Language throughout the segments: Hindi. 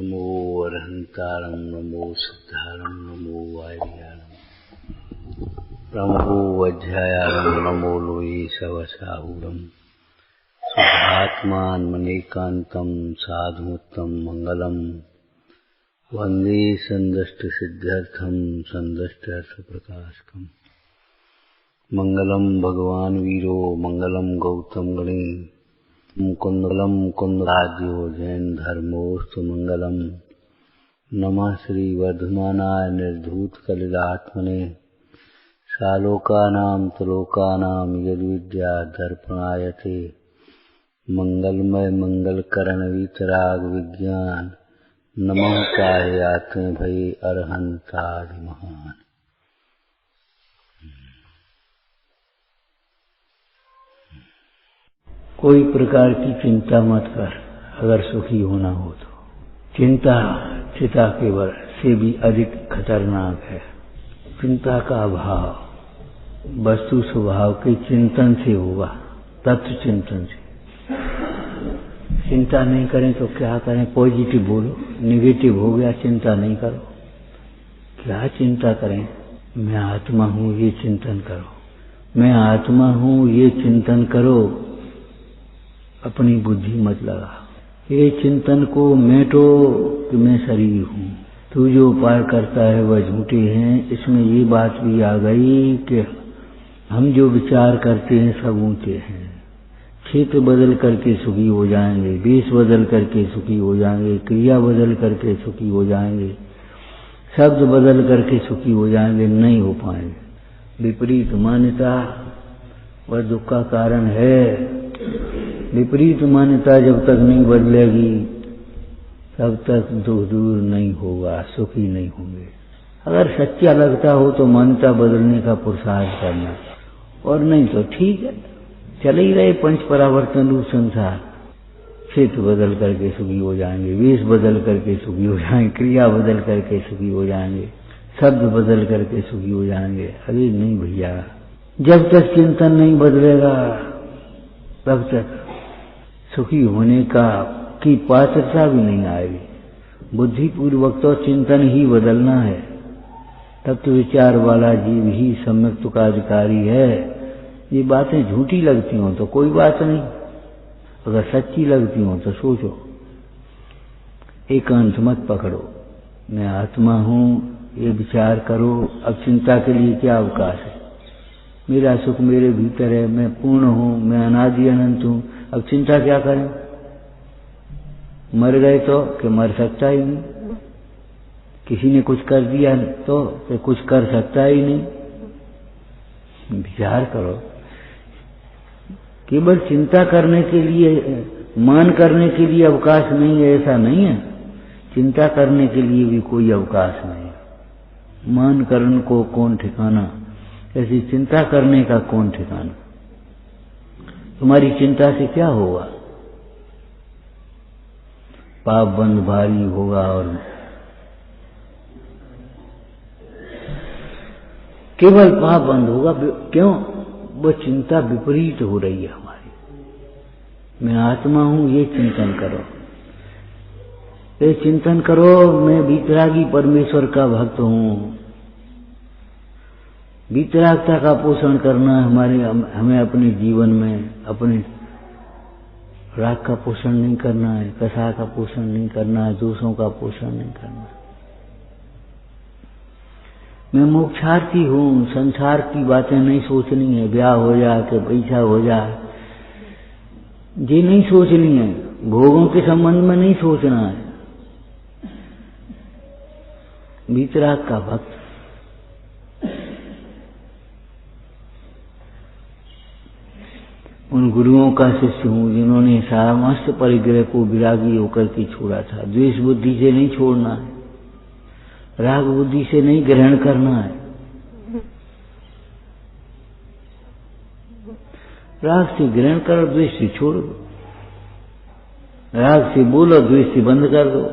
नमो अरहंतारं नमो सिद्धारं नमो वायुयानं नमो वज्रायानं नमो लोये सवसाहुरं शुद्धात्मान्मनेकान्तं साधुमुत्तं मंगलम वंदे संदष्टसिद्ध्यर्थं संदष्टार्थप्रकाशकम् मंगलम भगवान वीरो मंगलम गौतम गणे मुकुंदलम कुंदराज्यो जैन धर्मोस्तु मंगलम नमः श्री वर्धमानाय निर्धूत कलिलात्मने सालोकानां त्रिलोकानां यद्विद्या दर्पणायते मंगलमय मंगलकरण वीतराग विज्ञान नमः काय आत्म भय अरहंतादि महान। कोई प्रकार की चिंता मत कर, अगर सुखी होना हो तो। चिंता चिता केवल से भी अधिक खतरनाक है। चिंता का अभाव वस्तु स्वभाव के चिंतन से होगा, तत्व चिंतन से। चिंता नहीं करें तो क्या करें? पॉजिटिव बोलो, निगेटिव हो गया चिंता नहीं करो। क्या चिंता करें? मैं आत्मा हूँ ये चिंतन करो, मैं आत्मा हूँ ये चिंतन करो। अपनी बुद्धि मत लगा, ये चिंतन को मेटो कि मैं शरीर हूँ। तू जो उपाय करता है वह झूठे हैं। इसमें ये बात भी आ गई कि हम जो विचार करते हैं सब ऊंचे हैं। क्षेत्र बदल करके सुखी हो जाएंगे, वेश बदल करके सुखी हो जाएंगे, क्रिया बदल करके सुखी हो जाएंगे, शब्द बदल करके सुखी हो जाएंगे, नहीं हो पाएंगे। विपरीत मान्यता वह दुख का कारण है। विपरीत मान्यता जब तक नहीं बदलेगी तब तक दुख दूर नहीं होगा, सुखी नहीं होंगे। अगर सच्चा लगता हो तो मान्यता बदलने का पुरुषार्थ करना, और नहीं तो ठीक है, चले ही रहे पंच परावर्तन रूप संसार। क्षेत्र बदल करके सुखी हो जाएंगे, वेश बदल करके सुखी हो जाएंगे, क्रिया बदल करके सुखी हो जाएंगे, शब्द बदल करके सुखी हो जाएंगे। अरे नहीं भैया, जब तक चिंतन नहीं बदलेगा तब तक सुखी होने की पात्रता भी नहीं आएगी। बुद्धिपूर्वक तो चिंतन ही बदलना है। तत्व विचार वाला जीव ही सम्यक का अधिकारी है। ये बातें झूठी लगती हों तो कोई बात नहीं, अगर सच्ची लगती हों तो सोचो। एकांत मत पकड़ो, मैं आत्मा हूँ ये विचार करो। अब चिंता के लिए क्या अवकाश है? मेरा सुख मेरे भीतर है, मैं पूर्ण हूँ, मैं अनादि अनंत हूँ। अब चिंता क्या करें? मर गए तो कि मर सकता ही नहीं, किसी ने कुछ कर दिया तो कि कुछ कर सकता ही नहीं। विचार करो। केवल चिंता करने के लिए, मान करने के लिए अवकाश नहीं है ऐसा नहीं है। चिंता करने के लिए भी कोई अवकाश नहीं है। मान करने को कौन ठिकाना, ऐसी चिंता करने का कौन ठिकाना? तुम्हारी चिंता से क्या होगा? पाप बंद भारी होगा। और केवल पाप बंद होगा। क्यों? वो चिंता विपरीत हो रही है हमारी। मैं आत्मा हूं ये चिंतन करो, ये चिंतन करो। मैं वीतरागी परमेश्वर का भक्त हूं। वीतरागता का पोषण करना है हमें अपने जीवन में। अपने राग का पोषण नहीं करना है, कसा का पोषण नहीं करना है, दोषों का पोषण नहीं करना। मैं मोक्षार्थी हूँ, संसार की बातें नहीं सोचनी है। ब्याह हो जाए कि पैसा हो जाए, ये नहीं सोचनी है। भोगों के संबंध में नहीं सोचना है। वीतराग का भक्त उन गुरुओं का शिष्य हूँ जिन्होंने समस्त परिग्रह को विरागी होकर के छोड़ा था। द्वेष बुद्धि से नहीं छोड़ना है, राग बुद्धि से नहीं ग्रहण करना है। राग से ग्रहण करो, द्वेष से छोड़ो। राग से बोलो, द्वेष से बंद कर दो।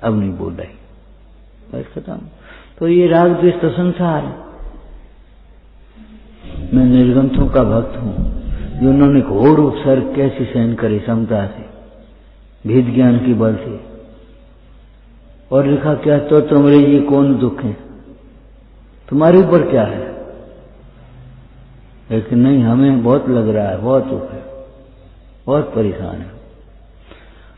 अब नहीं बोल रही, बस खत्म। तो ये राग द्वेष तो संसार है। मैं निर्गंथों का भक्त हूँ जिन्होंने घोर उपसर्ग कैसे सहन करे समता से, भेद ज्ञान के बल से। और लिखा क्या तो तुम्हारे ये कौन दुख है, तुम्हारे ऊपर क्या है। लेकिन नहीं, हमें बहुत लग रहा है, बहुत दुख है, बहुत परेशान है।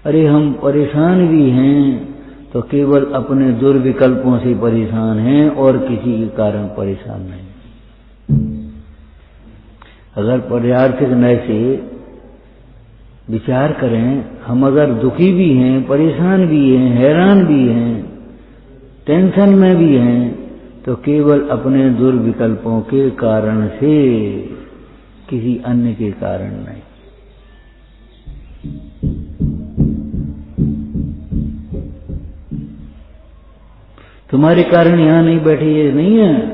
अरे हम परेशान भी हैं तो केवल अपने दुर्विकल्पों से परेशान हैं और किसी के कारण परेशान नहीं। अगर पारमार्थिक नय से विचार करें, हम अगर दुखी भी हैं, परेशान भी हैं, हैरान भी हैं, टेंशन में भी हैं, तो केवल अपने दुर्विकल्पों के कारण से, किसी अन्य के कारण नहीं। तुम्हारे कारण यहां नहीं बैठे, ये नहीं है।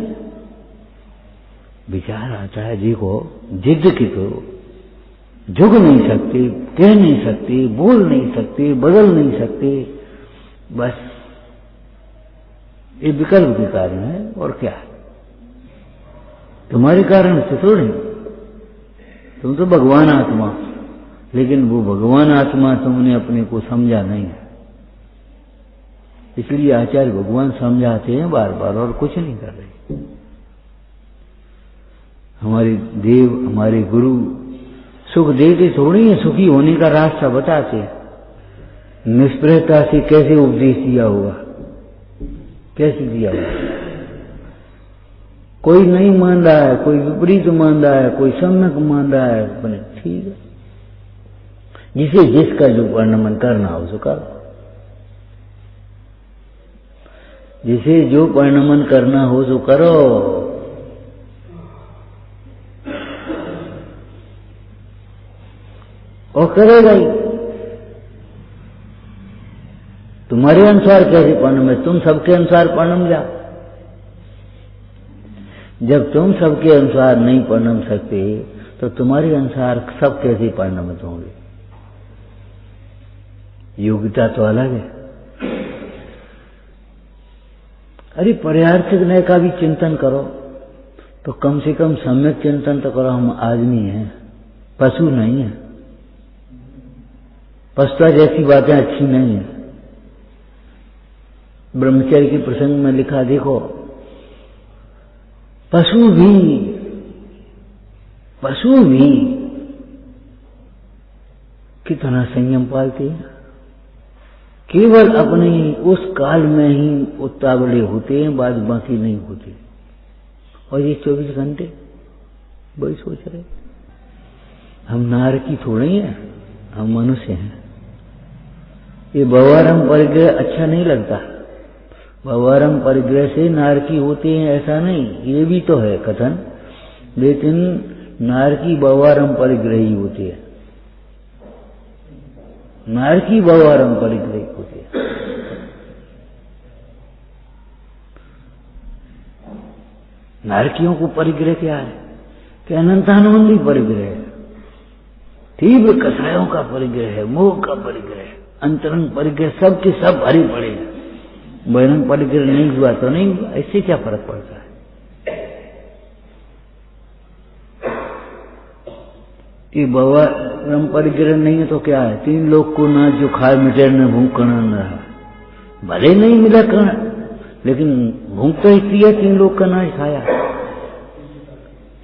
विचार आता है, देखो जिद की तो झुक नहीं सकते, कह नहीं सकते, बोल नहीं सकते, बदल नहीं सकते, बस ये विकल्प के कारण है। और क्या है, तुम्हारे कारण से थोड़ी, तुम तो भगवान आत्मा, लेकिन वो भगवान आत्मा तुमने अपने को समझा नहीं है। इसलिए आचार्य भगवान समझाते हैं बार बार, और कुछ नहीं कर रहे। हमारे देव, हमारे गुरु सुख देते थोड़ी है, सुखी होने का रास्ता बताते हैं। निष्प्रहता से कैसे उपदेश दिया होगा, कैसे दिया होगा। कोई नहीं मान रहा है, कोई विपरीत मान रहा है, कोई सम्यक मान रहा है, बने ठीक है, जिसे जिसका जो वर्णन करना हो सो करो, जिसे जो परिणमन करना हो सो करो। और करेगा ही। तुम्हारे अनुसार कैसे परिणम है, तुम सबके अनुसार परिणम जाओ। जब तुम सबके अनुसार नहीं परिणम सकते तो तुम्हारे अनुसार सब कैसे परिणमित होंगे। योग्यता तो अलग है। अरे पारमार्थिक न्याय का भी चिंतन करो तो कम से कम सम्यक चिंतन तो करो। हम आदमी हैं, पशु नहीं है। पशुता जैसी बातें अच्छी नहीं है। ब्रह्मचर्य के प्रसंग में लिखा, देखो पशु भी कितना संयम पालते हैं। केवल अपने उस काल में ही उतावले होते हैं, बाद बाकी नहीं होते। और ये 24 घंटे वही सोच रहे, हम नारकी थोड़े हैं, हम मनुष्य हैं। ये भवारम परिग्रह अच्छा नहीं लगता। भवारम परिग्रह से नारकी होते हैं ऐसा नहीं, ये भी तो है कथन, लेकिन नारकी भवारम परिग्रह ही होती है। नारकी भवारम परिग्रह होती है। नारकियों को परिग्रह क्या है कि अनंतानुबंधी परिग्रह है, तीव्र कसायों का परिग्रह है, मोह का परिग्रह है, अंतरंग परिग्रह, सबके सब भरे पड़े हैं। बहिरंग परिग्रह नहीं हुआ तो नहीं हुआ, इससे क्या फर्क पड़ता है। ये भवारम परिग्रह नहीं है तो क्या है, 3 लोग को ना जो खाए मिटे न भूख करना न रहा। भले नहीं मिला करना, लेकिन भूख तो इसलिए 3 लोग का नाश खाया,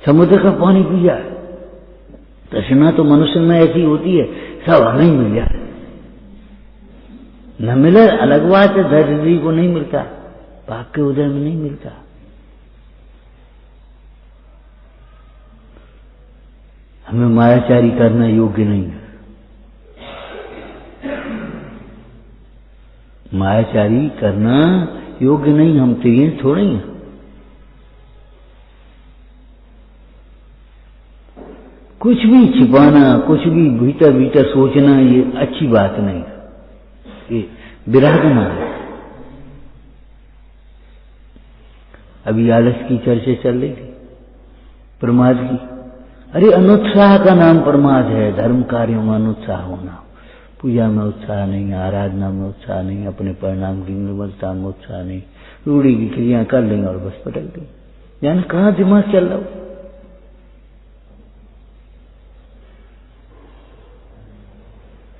समुद्र का पानी पिया। तृष्णा तो मनुष्य में ऐसी होती है, सब हमें मिल जाए, न मिले अलग बात है। धैर्य को नहीं मिलता, पाप के उदय में नहीं मिलता। हमें मायाचारी करना योग्य नहीं है। मायाचारी करना योग्य नहीं, हम तेज थोड़े हैं। कुछ भी छिपाना, कुछ भी भीतर भीतर सोचना, ये अच्छी बात नहीं है, ये विरागना है। अभी आलस की चर्चा चल रही थी, प्रमाद की। अरे अनुत्साह का नाम प्रमाद है। धर्म कार्यों में अनुत्साह होना, पूजा में उत्साह नहीं, आराधना में उत्साह नहीं, अपने परिणाम की निर्मलता में उत्साह नहीं, रूढ़ी की क्रिया कर लेंगे और बस पटक देंगे। यानी कहाँ दिमाग चल रहा हो।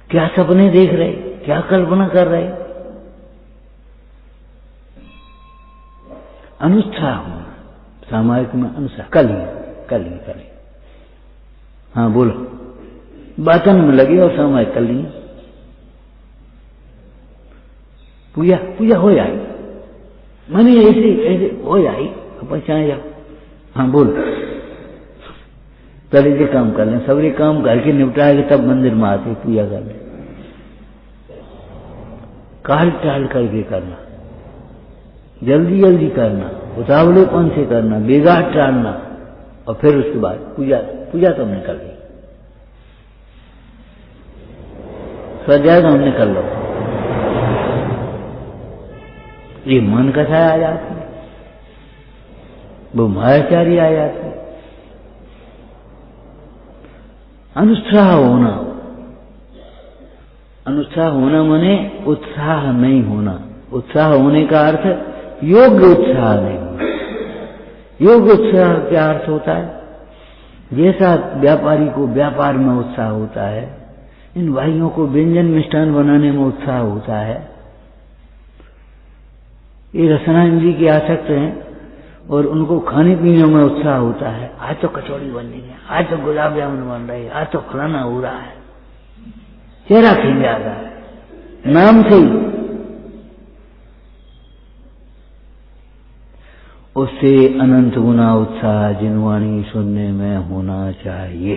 क्या सपने देख रहे, क्या कल्पना कर रहे। अनुत्साह होना, सामायिक में अनुसार, कली। हाँ बोलो, बातन में लगी और सामायिक कली। पूजा हो जाए, माने ऐसे हो जाए, अपन चाहे जाओ। हाँ बोलो, पहले ये काम कर लें, सबरे काम घर के निपटा के तब मंदिर में आते पूजा करने। काल टाल करके करना, जल्दी करना, उतावलेपन से करना, बेगाह टालना, और फिर उसके बाद पूजा तो हमने कर ली, स्वाध्याय तो हमने कर लो, ये मन कथा आ जाती, वो मायाचारी आ जाती। अनुत्साह होना माने उत्साह नहीं होना। उत्साह होने का अर्थ योग्य उत्साह नहीं होना। योग्य उत्साह क्या अर्थ होता है? जैसा व्यापारी को व्यापार में उत्साह होता है, इन भाइयों को व्यंजन मिष्ठान बनाने में उत्साह होता है। ये रसना इंद्री के आसक्त हैं और उनको खाने पीने में उत्साह होता है। आज तो कचौड़ी बन रही है, आज तो गुलाब जामुन बन रही है, आज तो फलाना हो रहा है, चेहरा खिल जाता है नाम से ही। उससे अनंत गुना उत्साह जिनवाणी सुनने में होना चाहिए।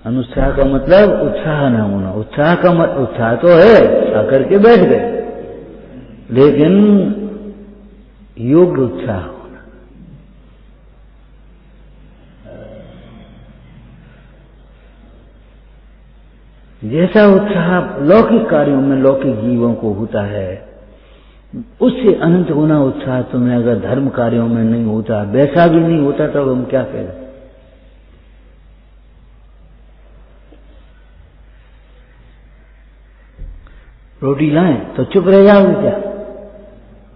अनुत्साह का मतलब उत्साह न होना। उत्साह का उत्साह तो है, आकर के बैठ गए, लेकिन योग्य उत्साह होना। जैसा उत्साह लौकिक कार्यों में लौकिक जीवों को होता है, उससे अनंत गुना उत्साह तुम्हें अगर धर्म कार्यों में नहीं होता, वैसा भी नहीं होता, तब हम क्या करें? रोटी लाएं तो चुप रह जाओगे क्या?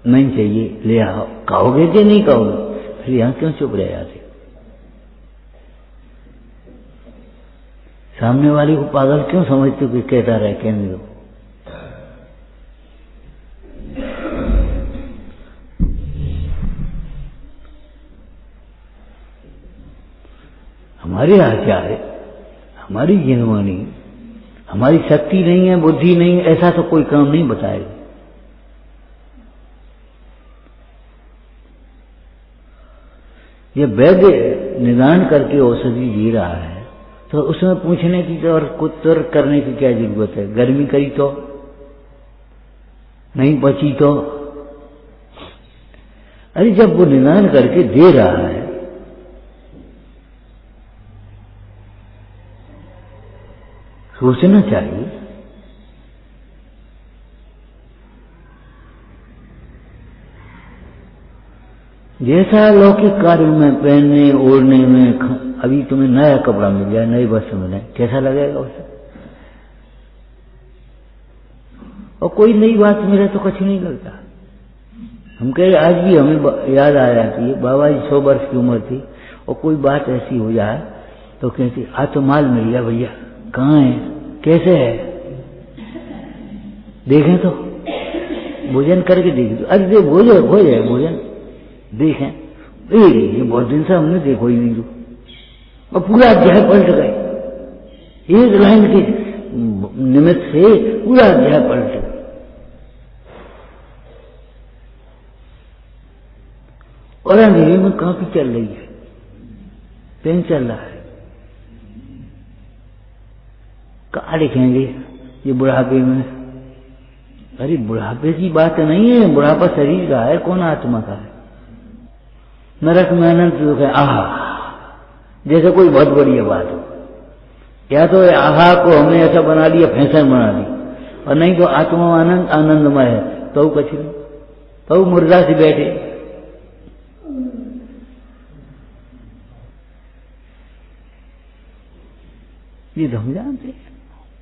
नहीं चाहिए, ले आओ। कहोगे कि नहीं कहोगे? फिर यहां क्यों चुप रह जाते? सामने वाले को पागल क्यों समझते हो कि कहता रहे, कहने दो। हमारे यहाँ क्या है? हमारी जिनवानी, हमारी शक्ति नहीं है, बुद्धि नहीं है, ऐसा तो कोई काम नहीं बताएगा। ये वैद्य निदान करके औषधि दे रहा है, तो उसमें पूछने की तो और कुतर करने की क्या जरूरत है? गर्मी करी तो नहीं, बची तो। अरे जब वो निदान करके दे रहा है, सोचना चाहिए। जैसा लौकिक कार्य में, पहनने ओढ़ने में, अभी तुम्हें नया कपड़ा मिल जाए, नई वस्त्र मिले, कैसा लगेगा उसे? और कोई नई बात मिले तो कुछ नहीं लगता। हम कह रहे, आज भी हमें याद आ जाती है, बाबा जी 100 वर्ष की उम्र थी, और कोई बात ऐसी हो जाए तो कहती, आज तो माल मिल गया भैया, कहाँ है, कैसे है, देखें तो, भोजन करके देखें तो। अरे भोजन हो जाए, भोजन देखें, ये बहुत दिन से हमने देखो ही नहीं। और पूरा अध्याय पलट गए, एक लाइन के निमित्त से पूरा अध्याय पलट गए। और अंधेरे में काफी चल रही है, पेन चल रहा है। कहाँ लिखेंगे ये बुढ़ापे में? अरे बुढ़ापे की बात नहीं है, बुढ़ापा शरीर का है, कौन आत्मा का है। नरक में अनंत दुख है, आहा, जैसे कोई बहुत बढ़िया बात हो। या तो आहा को हमने ऐसा बना लिया, फैशन बना ली, और नहीं तो आत्मा आनंद आनंदमय है, तो कुछ नहीं, तो मुर्दा से बैठे। ये तो हम जानते हैं,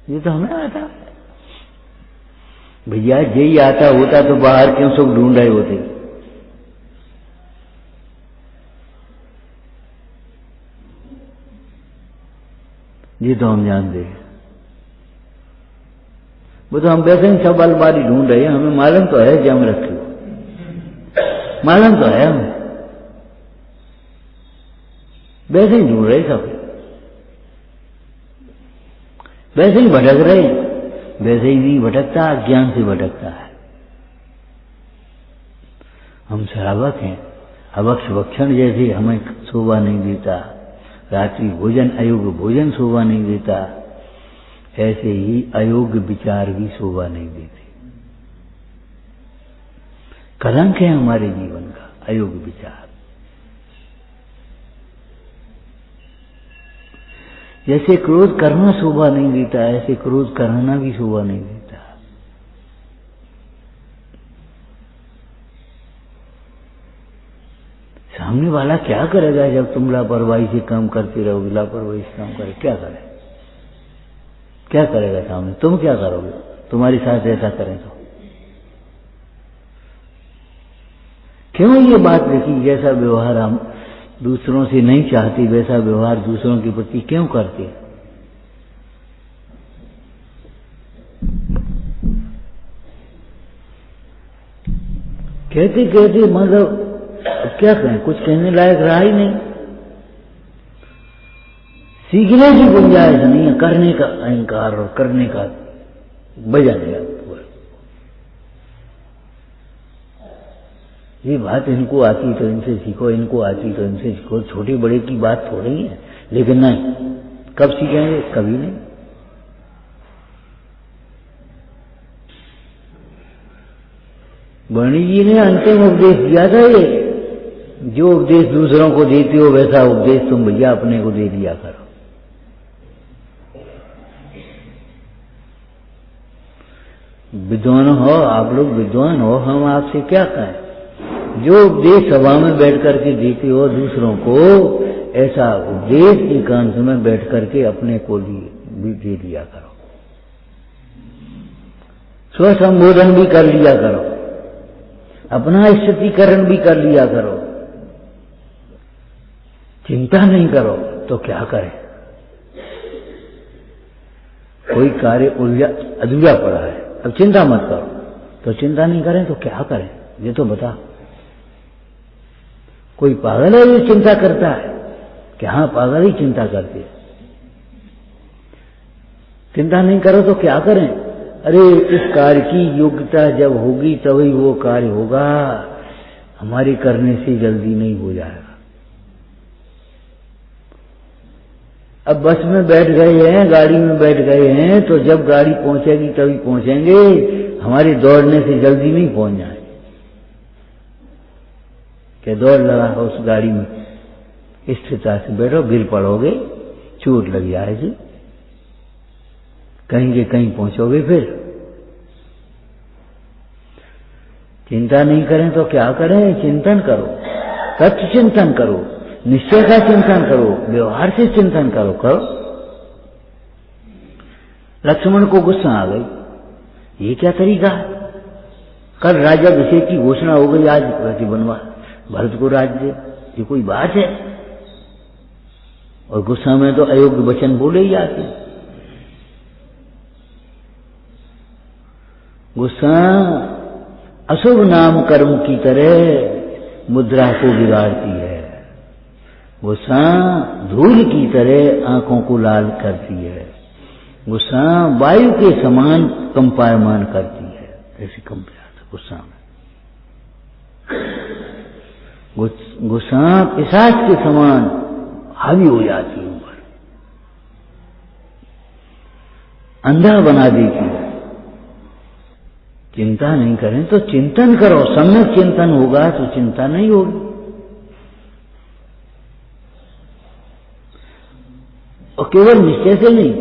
ये तो हमें आता है भैया। यही आता होता तो बाहर क्यों सुख ढूंढ रहे होते? ये तो हम जानते हैं। वो तो हम वैसे ही सब अलमारी ढूंढ रहे हैं, हमें मालूम तो है जम रखी, मालूम तो है, हमें वैसे ही ढूंढ रहे सब, वैसे ही भटक रहे हैं। वैसे ही नहीं भटकता, अज्ञान से भटकता है। हम श्रावक हैं, अवक्ष भक्षण जैसे हमें शोभा नहीं देता, रात्रि भोजन अयोग्य भोजन शोभा नहीं देता, ऐसे ही अयोग्य विचार भी शोभा नहीं देते। कलंक है हमारे जीवन का अयोग्य विचार। जैसे क्रोध करना शोभा नहीं देता, ऐसे क्रोध कराना भी शोभा नहीं देता। सामने वाला क्या करेगा जब तुम लापरवाही से काम करते रहोगे, लापरवाही से काम करे, क्या करे, क्या करेगा सामने, तुम क्या करोगे तुम्हारे साथ ऐसा करें तो? क्यों ये बात देखी, जैसा व्यवहार हम दूसरों से नहीं चाहते वैसा व्यवहार दूसरों के प्रति क्यों करते? कहते कहते मतलब क्या कहें, कुछ कहने लायक रहा ही नहीं। सीखने की गुंजाइश नहीं है, करने का अहंकार और करने का वजन है। ये बात इनको आती तो इनसे सीखो, इनको आती तो इनसे सीखो, छोटे बड़े की बात थोड़ी है। लेकिन नहीं, कब सीखेंगे, कभी नहीं। वर्णी जी ने अंतिम उपदेश दिया था, ये जो उपदेश दूसरों को देते हो वैसा उपदेश तुम भैया अपने को दे दिया करो। विद्वान हो आप लोग, विद्वान हो, हम आपसे क्या कहें। जो उपदेश सभा में बैठ करके देते हो दूसरों को, ऐसा उपदेश एकांत में बैठ करके अपने को भी दे दिया करो। स्वसंबोधन भी कर लिया करो, अपना स्थितिकरण भी कर लिया करो। चिंता नहीं करो तो क्या करें? कोई कार्य अधूरा पड़ा है, अब चिंता मत करो, तो चिंता नहीं करें तो क्या करें, ये तो बता। कोई पागल है जो चिंता करता है? कि हाँ, पागल ही चिंता करते हैं। चिंता नहीं करो तो क्या करें? अरे इस कार्य की योग्यता जब होगी तभी वो कार्य होगा, हमारे करने से जल्दी नहीं हो जाएगा। अब बस में बैठ गए हैं, गाड़ी में बैठ गए हैं, तो जब गाड़ी पहुंचेगी तभी पहुंचेंगे, हमारे दौड़ने से जल्दी नहीं पहुंच जाए। क्या दौड़ लगा उस गाड़ी में, स्थिरता से बैठो, गिर पड़ोगे, चोट लग जाएगी, कहीं के कहीं पहुंचोगे। फिर चिंता नहीं करें तो क्या करें? चिंतन करो, तत्व चिंतन करो, निश्चय का चिंतन करो, व्यवहार से चिंतन करो। लक्ष्मण को गुस्सा आ गई, ये क्या तरीका है? कल राज्याभिषेक की घोषणा हो गई, आज प्रतिबंधवा भरत को राज्य, ये कोई बात है? और गुस्सा में तो अयोग्य वचन बोले ही आते। गुस्सा अशुभ नाम कर्म की तरह मुद्रा को बिगाड़ती है। गुस्सा धूल की तरह आंखों को लाल करती है। गुस्सा वायु के समान कंपायमान करती है, ऐसी कंपायमान गुस्सा में। गुस्सा पिशाच के समान हावी हो जाती है, ऊपर अंधा बना देती है। चिंता नहीं करें तो चिंतन करो, सम्यक चिंतन होगा तो चिंता नहीं होगी। और केवल निश्चय से नहीं,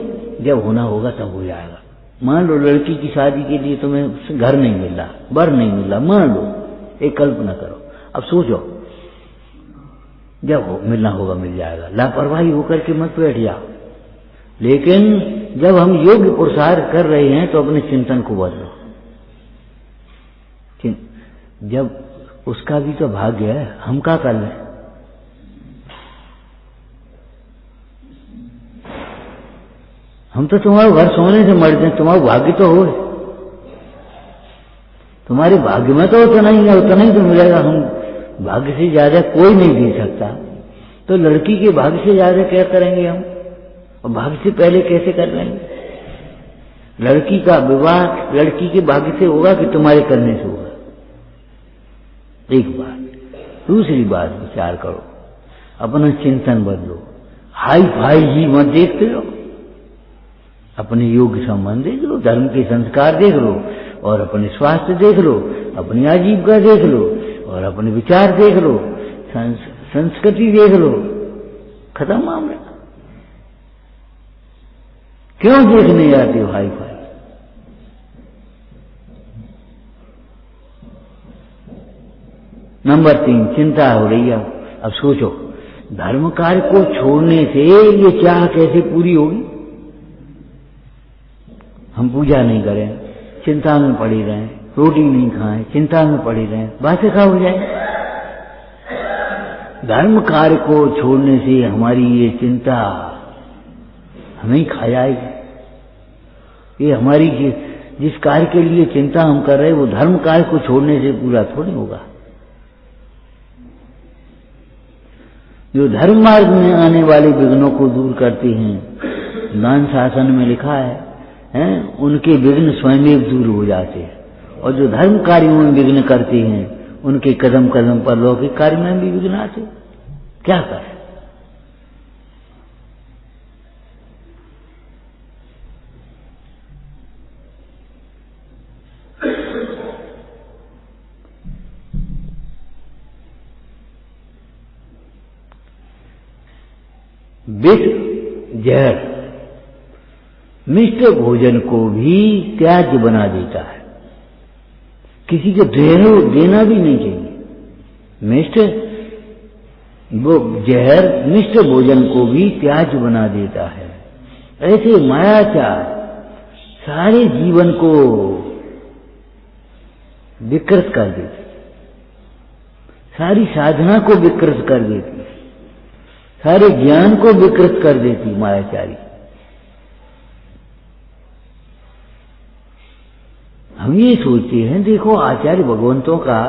जब होना होगा तब हो जाएगा। मान लो लड़की की शादी के लिए तुम्हें घर नहीं मिल रहा, वर नहीं मिल रहा, मान लो, एक कल्पना करो। अब सोचो, जब मिलना होगा मिल जाएगा, लापरवाही होकर के मत बैठ जाओ। लेकिन जब हम योग्य पुरुषार्थ कर रहे हैं तो अपने चिंतन को बदलो। जब उसका भी तो भाग्य है, हम क्या कर लें? हम तो तुम्हारे घर सोने से मर जाए, तुम्हारा भाग्य तो हो। तुम्हारे भाग्य में तो उतना ही है, उतना ही तो मिलेगा। हम भाग्य से ज्यादा कोई नहीं दे सकता, तो लड़की के भाग्य से ज्यादा क्या करेंगे हम, और भाग्य से पहले कैसे कर लेंगे? लड़की का विवाह लड़की के भाग्य से होगा कि तुम्हारे करने से होगा? एक बात। दूसरी बात विचार करो, अपना चिंतन बदलो। हाई फाई ही मत देखते रहो, अपने योग संबंध देख लो, धर्म के संस्कार देख लो, और अपने स्वास्थ्य देख लो, अपनी आजीविका देख लो, और अपने विचार देख लो, संस्कृति देख लो। खत्म मामला। क्यों देखने जाते हो हाई फाई? नंबर 3, चिंता हो रही है। अब सोचो, धर्म कार्य को छोड़ने से ये चाह कैसे पूरी होगी? हम पूजा नहीं करें, चिंता में पड़ी रहें, रोटी नहीं खाएं, चिंता में पड़ी रहें, बातें खा हो जाए। धर्म कार्य को छोड़ने से हमारी ये चिंता हमें खा जाएगी। ये हमारी जिस कार्य के लिए चिंता हम कर रहे हैं वो धर्म कार्य को छोड़ने से पूरा थोड़ी होगा। जो धर्म मार्ग में आने वाले विघ्नों को दूर करते हैं, ज्ञान शासन में लिखा है उनके विघ्न स्वयं दूर हो जाते हैं। और जो धर्म कार्यों में विघ्न करते हैं उनके कदम कदम पर लौकिक कार्य में भी विघ्न आते। क्या करें? विष जहर मिष्ट भोजन को भी त्याज्य बना देता है। किसी को देना भी नहीं चाहिए। मिष्ट वो जहर मिष्ट भोजन को भी त्याज्य बना देता है। ऐसे मायाचार सारे जीवन को विकृत कर देती, सारी साधना को विकृत कर देती, सारे ज्ञान को विकृत कर देती मायाचारी। हम ये सोचते हैं, देखो आचार्य भगवंतों का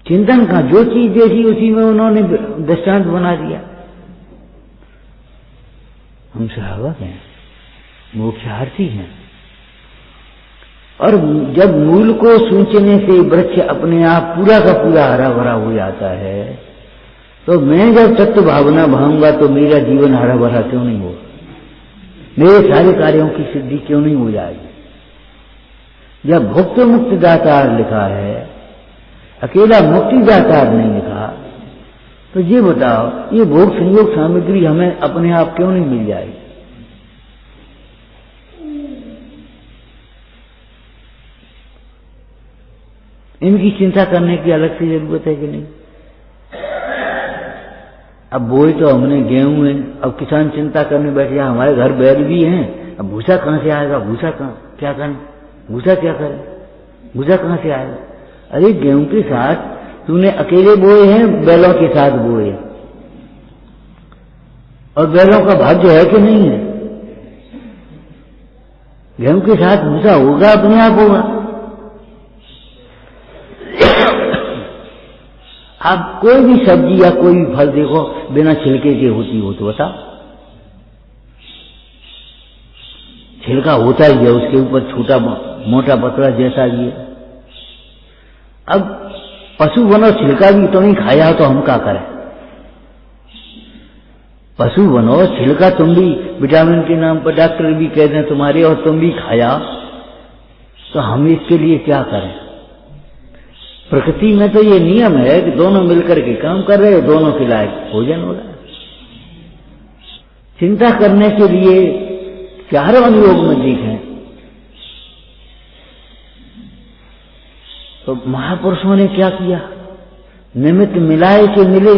चिंतन का जो चीज देखी उसी में उन्होंने दृष्टांत बना दिया। हम श्रावक हैं, मोक्षार्थी हैं, और जब मूल को सूंचने से वृक्ष अपने आप पूरा का पूरा हरा भरा हो जाता है, तो मैं जब तत्व भावना भाऊंगा तो मेरा जीवन हरा भरा क्यों नहीं होगा? मेरे सारे कार्यों की सिद्धि क्यों नहीं हो जाएगी? जब भुक्त मुक्ति दातार लिखा है, अकेला मुक्ति दातार नहीं लिखा, तो ये बताओ ये भोग संयोग सामग्री हमें अपने आप क्यों नहीं मिल जाएगी? इनकी चिंता करने की अलग से जरूरत है कि नहीं? अब बोई तो हमने गेहूं है, अब किसान चिंता करने बैठ जाए हमारे घर बैल भी हैं, अब भूसा कहां से आएगा? भूसा कहां क्या करें? भूसा क्या करें? भूसा कहां से आएगा? अरे गेहूं के साथ तूने अकेले बोए हैं, बैलों के साथ बोए, और बैलों का भाग्य है कि नहीं है? गेहूं के साथ भूसा होगा, अपने आप होगा। आप कोई भी सब्जी या कोई भी फल देखो बिना छिलके के होती हो तो बताओ? छिलका होता ही है, उसके ऊपर छोटा मोटा पतला जैसा भी है। अब पशु बनो, छिलका भी तो नहीं खाया तो हम क्या करें? पशु बनो, छिलका तुम भी विटामिन के नाम पर डॉक्टर भी कहते हैं तुम्हारे, और तुम भी खाया, तो हम इसके लिए क्या करें? प्रकृति में तो ये नियम है कि दोनों मिलकर के काम कर रहे हो, दोनों के लायक भोजन हो रहा है। चिंता करने के लिए चारों अनुयोग में देखें तो महापुरुषों ने क्या किया? निमित्त मिलाए कि मिले,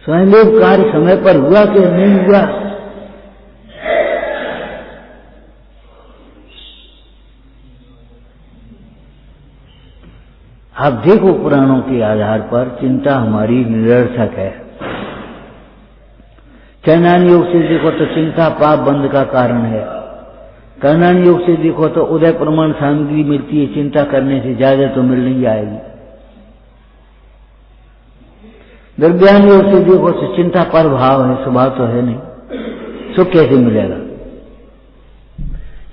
स्वयं कार्य समय पर हुआ कि नहीं हुआ। आप देखो पुराणों के आधार पर चिंता हमारी निरर्थक है। चैनान योग से देखो तो चिंता पाप बंध का कारण है। कर्णान योग से देखो तो उदय प्रमाण सामग्री मिलती है, चिंता करने से ज्यादा तो मिल नहीं जाएगी। द्रव्यान योग से देखो तो चिंता पर भाव है, स्वभाव तो है नहीं, सुख कैसे मिलेगा?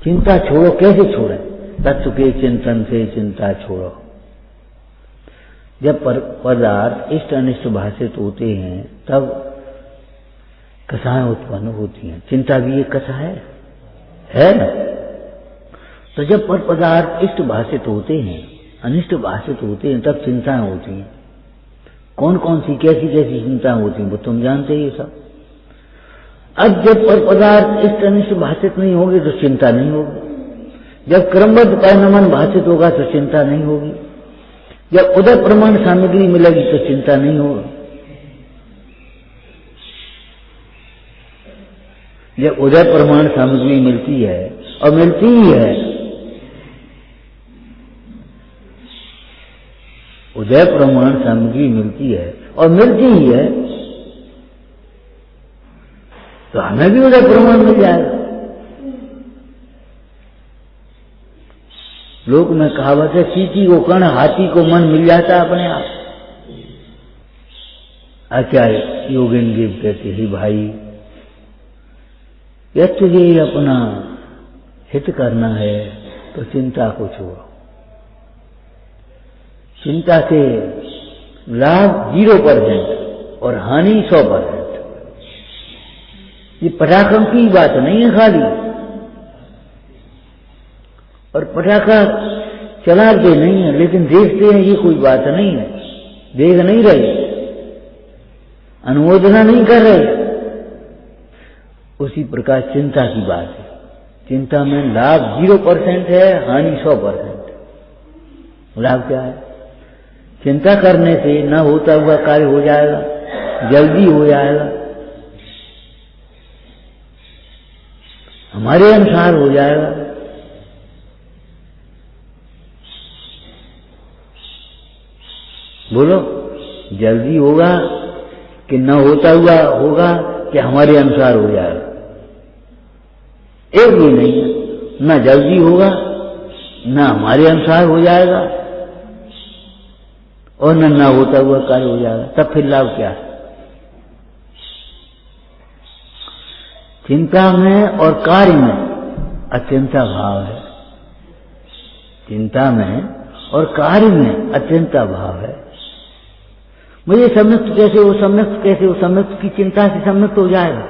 चिंता छोड़ो, कैसे छोड़े? तत्व के चिंतन से चिंता छोड़ो। जब पदार्थ इष्ट अनिष्ट भाषित होते हैं तब कसाएं उत्पन्न होती हैं। चिंता भी एक कसा है ना? तो जब पर पदार्थ इष्ट भाषित होते हैं, अनिष्ट भाषित होते हैं, तब चिंताएं होती हैं। कौन कौन सी कैसी कैसी चिंताएं होती हैं वो तुम जानते ही सब। अब जब पर पदार्थ इष्ट अनिष्ट भाषित नहीं होंगे तो चिंता नहीं होगी। जब क्रमबद्ध परिणमन भाषित होगा तो चिंता नहीं होगी। जब उदय प्रमाण सामग्री मिलेगी तो चिंता नहीं होगी। जब उदय प्रमाण सामग्री मिलती है और मिलती ही है, उदय प्रमाण सामग्री मिलती है और मिलती ही है, तो हमें भी उदय प्रमाण मिल जाएगा। लोक में कहावत है, चींटी को कण हाथी को मन मिल जाता अपने आप। आचार्य योगेंद्र देव कहते हैं, भाई यह तुझे अपना हित करना है तो चिंता को छोड़ो। चिंता से लाभ 0% और हानि 100%। ये पटाखों की बात नहीं है खाली, और पटाखा चलाते नहीं है लेकिन देखते हैं, ये कोई बात नहीं है। देख नहीं रहे, अनुमोदना नहीं कर रहे। उसी प्रकार चिंता की बात है। चिंता में लाभ 0% है, हानि 100%। लाभ क्या है? चिंता करने से न होता हुआ कार्य हो जाएगा, जल्दी हो जाएगा, हमारे अनुसार हो जाएगा। बोलो, जल्दी होगा कि न होता हुआ होगा कि हमारे अनुसार हो जाएगा? एक भी नहीं है। न जल्दी होगा, न हमारे अनुसार हो जाएगा, और न होता हुआ कार्य हो जाएगा। तब फिर लाभ क्या है? चिंता में और कार्य में अत्यंता भाव है। चिंता में और कार्य में अत्यंता भाव है। मुझे सम्यक्त कैसे हो, सम्यक्त कैसे हो? सम्यक्त की चिंता से सम्यक्त हो जाएगा।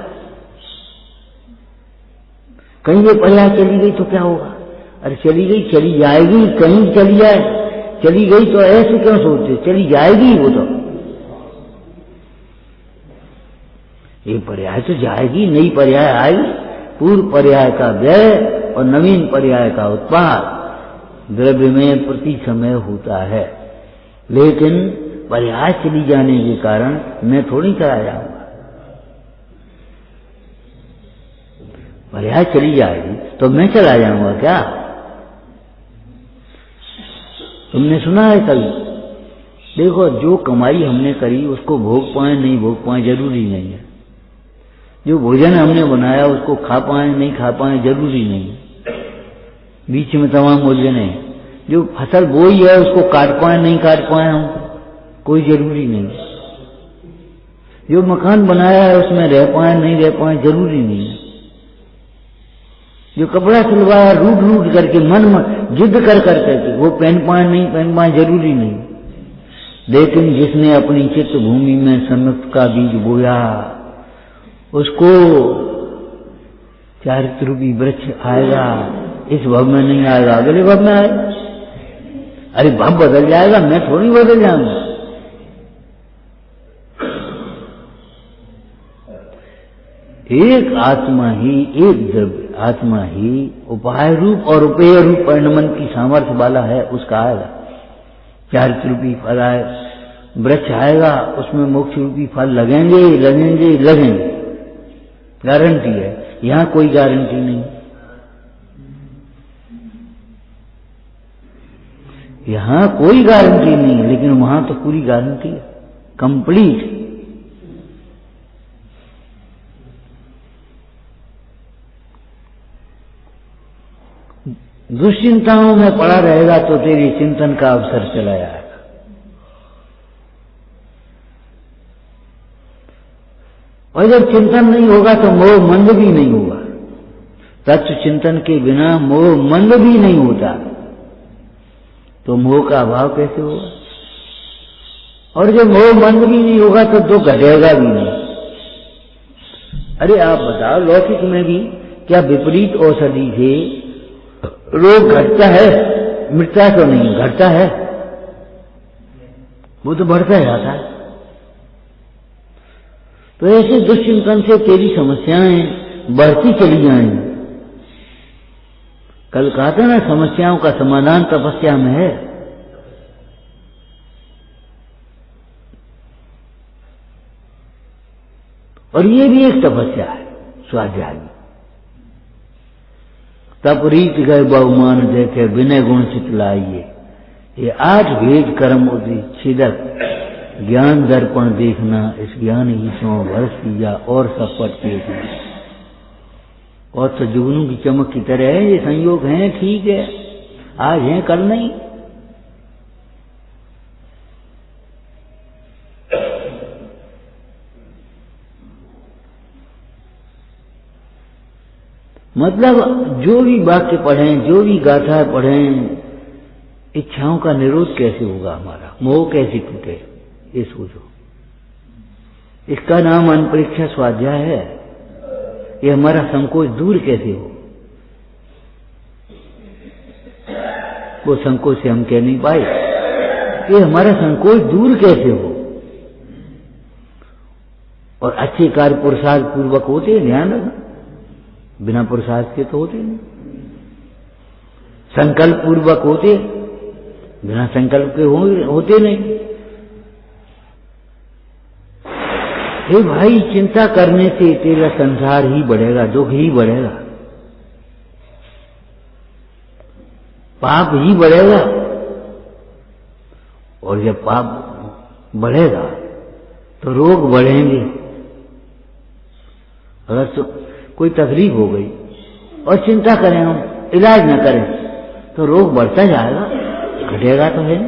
कहीं ये पर्याय चली गई तो क्या होगा? अरे चली गई, चली जाएगी, कहीं चली जाए, चली गई तो ऐसे क्यों सोचते? चली जाएगी वो तो। ये पर्याय तो जाएगी, नई पर्याय आएगी। पूर्व पर्याय का व्यय और नवीन पर्याय का उत्पाद द्रव्य में प्रति समय होता है, लेकिन पर्याय चली जाने के कारण मैं थोड़ी चला जाऊंगा। पर्याय चली जाएगी तो मैं चला जाऊंगा क्या? तुमने सुना है कभी? देखो, जो कमाई हमने करी उसको भोग पाए नहीं भोग पाए जरूरी नहीं है। जो भोजन हमने बनाया उसको खा पाए नहीं खा पाए जरूरी नहीं है। बीच में तमाम भोजन है। जो फसल बोई है उसको काट पाए नहीं काट पाए हम, कोई जरूरी नहीं है। जो मकान बनाया है उसमें रह पाए नहीं रह पाए जरूरी नहीं है। जो कपड़ा सिलवाया रूट रूट करके मन में जिद कर करके वो पहन पाए नहीं पहन पाए जरूरी नहीं। लेकिन जिसने अपनी चित्त भूमि में सम्यक्त का बीज बोया उसको चारित्र रूपी वृक्ष आएगा। इस भव में नहीं आएगा, अगले भव में आएगा। अरे भव बदल जाएगा, मैं थोड़ी बदल जाऊंगा। एक आत्मा ही, एक द्रव्य आत्मा ही उपाय रूप और उपेय रूप परिणमन की सामर्थ्य वाला है, उसका आएगा। चारित्र रूपी फल आए, वृक्ष आएगा, उसमें मोक्ष रूपी फल लगेंगे लगेंगे लगेंगे, गारंटी है। यहां कोई गारंटी नहीं। यहां कोई गारंटी नहीं है, लेकिन वहां तो पूरी गारंटी है, कंप्लीट। दुश्चिंताओं में पड़ा रहेगा तो तेरी चिंतन का अवसर चला जाएगा। और जब चिंतन नहीं होगा तो मोह मंद भी नहीं होगा। तत्व चिंतन के बिना मोह मंद भी नहीं होता, तो मोह का अभाव कैसे होगा? और जब मोह मंद भी नहीं होगा तो दुख घटेगा भी नहीं। अरे आप बताओ, लौकिक में भी क्या विपरीत औषधि से रोग घटता है? मिटता तो नहीं, घटता है, वो तो बढ़ता जाता है। तो ऐसे दुश्चिंतन से तेरी समस्याएं बढ़ती चली जाएंगी। कल कहा था ना, समस्याओं का समाधान तपस्या में है। और ये भी एक तपस्या है, स्वाध्याय। तप रीत गए बहुमान देखे, विनय गुण चितलाइए। ये 8 भेद कर्म छिदक, ज्ञान दर्पण देखना, इस ज्ञान ईसों वर्ष किया और सब पट देखना। और तो जुगनू की चमक की तरह है, ये संयोग हैं, ठीक है, आज हैं कल नहीं। मतलब जो भी वाक्य पढ़ें, जो भी गाथा पढ़ें, इच्छाओं का निरोध कैसे होगा हमारा, मोह कैसे टूटे, ये सोचो। इसका नाम अनपरीक्षा स्वाध्याय है। ये हमारा संकोच दूर कैसे हो, वो संकोच से हम कह नहीं पाए। ये हमारा संकोच दूर कैसे हो। और अच्छे कार्य पुरुषार्थ पूर्वक होते, ध्यान रखना, बिना पुरुषार्थ के तो होते नहीं। संकल्प पूर्वक होते, बिना संकल्प के होते नहीं। हे भाई, चिंता करने से तेरा संसार ही बढ़ेगा, दुख ही बढ़ेगा, पाप ही बढ़ेगा। और जब पाप बढ़ेगा तो रोग बढ़ेंगे। अगर तो कोई तकलीफ हो गई और चिंता करें हम, इलाज न करें, तो रोग बढ़ता जाएगा, घटेगा तो है।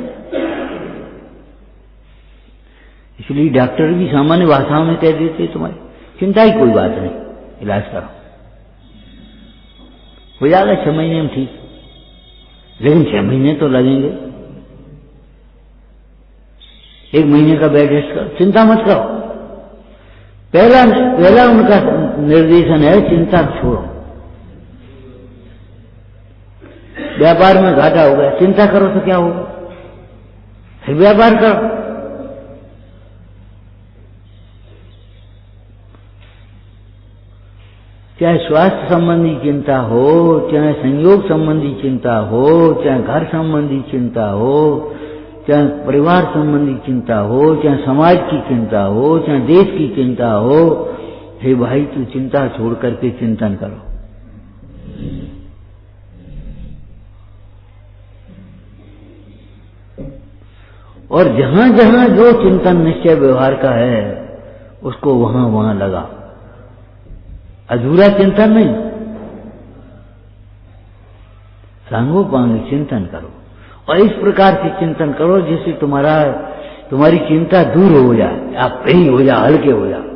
इसलिए डॉक्टर भी सामान्य भाषाओं में कह देते, तुम्हारी चिंता ही कोई बात नहीं, इलाज करो, हो जाएगा 6 महीने में ठीक। लेकिन 6 महीने तो लगेंगे। 1 महीने का बेड रेस्ट करो, चिंता मत करो। पहला उनका निर्देशन है, चिंता छोड़ो। व्यापार में घाटा हो गया, चिंता करो तो क्या होगा, फिर व्यापार करो। चाहे स्वास्थ्य संबंधी चिंता हो, चाहे संयोग संबंधी चिंता हो, चाहे घर संबंधी चिंता हो, चाहे परिवार संबंधी चिंता हो, चाहे समाज की चिंता हो, चाहे देश की चिंता हो, हे भाई, तू चिंता छोड़ करके चिंतन करो। और जहां जहां जो चिंतन निश्चय व्यवहार का है, उसको वहां वहां लगा। अधूरा चिंतन नहीं, सांगोपांग चिंतन करो। और इस प्रकार से चिंतन करो जिससे तुम्हारी चिंता दूर हो जाए, आप फ्री हो जाए, हल्के हो जाए।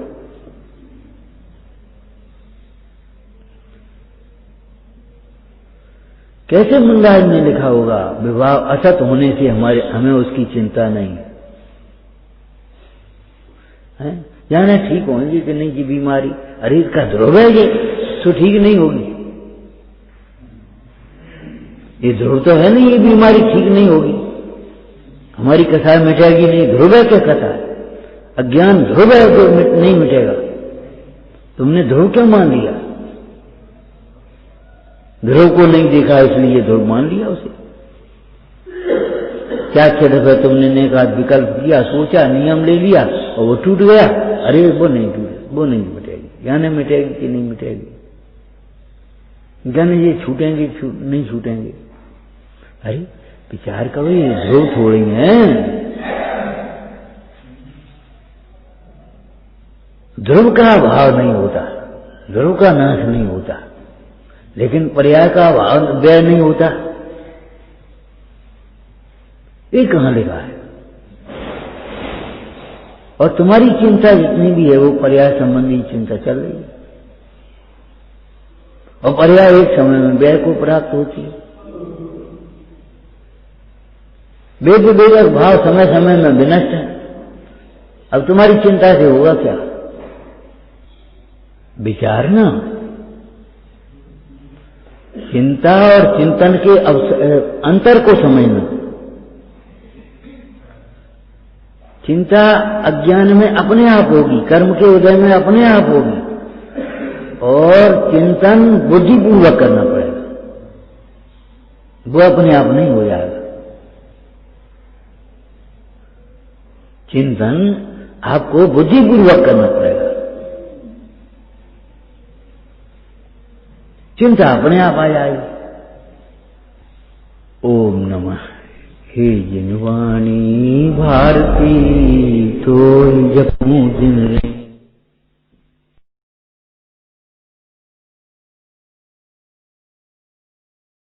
कैसे मंदाज में लिखा होगा, विवाह असत होने से हमें उसकी चिंता नहीं है। जाने ठीक होंगी कि नहीं की बीमारी, अरे इसका ध्रुव है ये, तो ठीक नहीं होगी। ये ध्रुव तो है नहीं, ये बीमारी ठीक नहीं होगी, हमारी कथा मिटेगी नहीं। ध्रुव है क्या कथा? अज्ञान ध्रुव है तो नहीं मिटेगा। तुमने ध्रुव क्यों मान लिया? ध्रुव को नहीं देखा इसलिए ध्रुव मान लिया उसे। क्या दफे तुमने नेकाद विकल्प किया, सोचा, नियम ले लिया और वो टूट गया। अरे वो नहीं टूटे, वो नहीं मिटेगी। जाने मिटेगी कि नहीं मिटेगी, जाने ये छूटेंगे नहीं छूटेंगे। अरे विचार करो, ये ध्रुव थोड़ी है। ध्रुव का अभाव नहीं होता, ध्रुव का नाश नहीं होता। लेकिन पर्याय का अभाव व्यय नहीं होता, ये कहां लिखा है? और तुम्हारी चिंता जितनी भी है वो पर्याय संबंधी चिंता चल रही है, और पर्याय एक समय में व्यय को प्राप्त होती है। वेद वेदक भाव समय समय में विनष्ट है। अब तुम्हारी चिंता से होगा क्या? विचारना, चिंता और चिंतन के अंतर को समझना। चिंता अज्ञान में अपने आप होगी, कर्म के उदय में अपने आप होगी, और चिंतन बुद्धिपूर्वक करना पड़ेगा, वो अपने आप नहीं हो जाएगा। चिंतन आपको बुद्धिपूर्वक करना पड़ेगा, चिंता अपने आप आ जाएगी। ओम नमः। हे जिनवाणी भारती तो जपूं दिन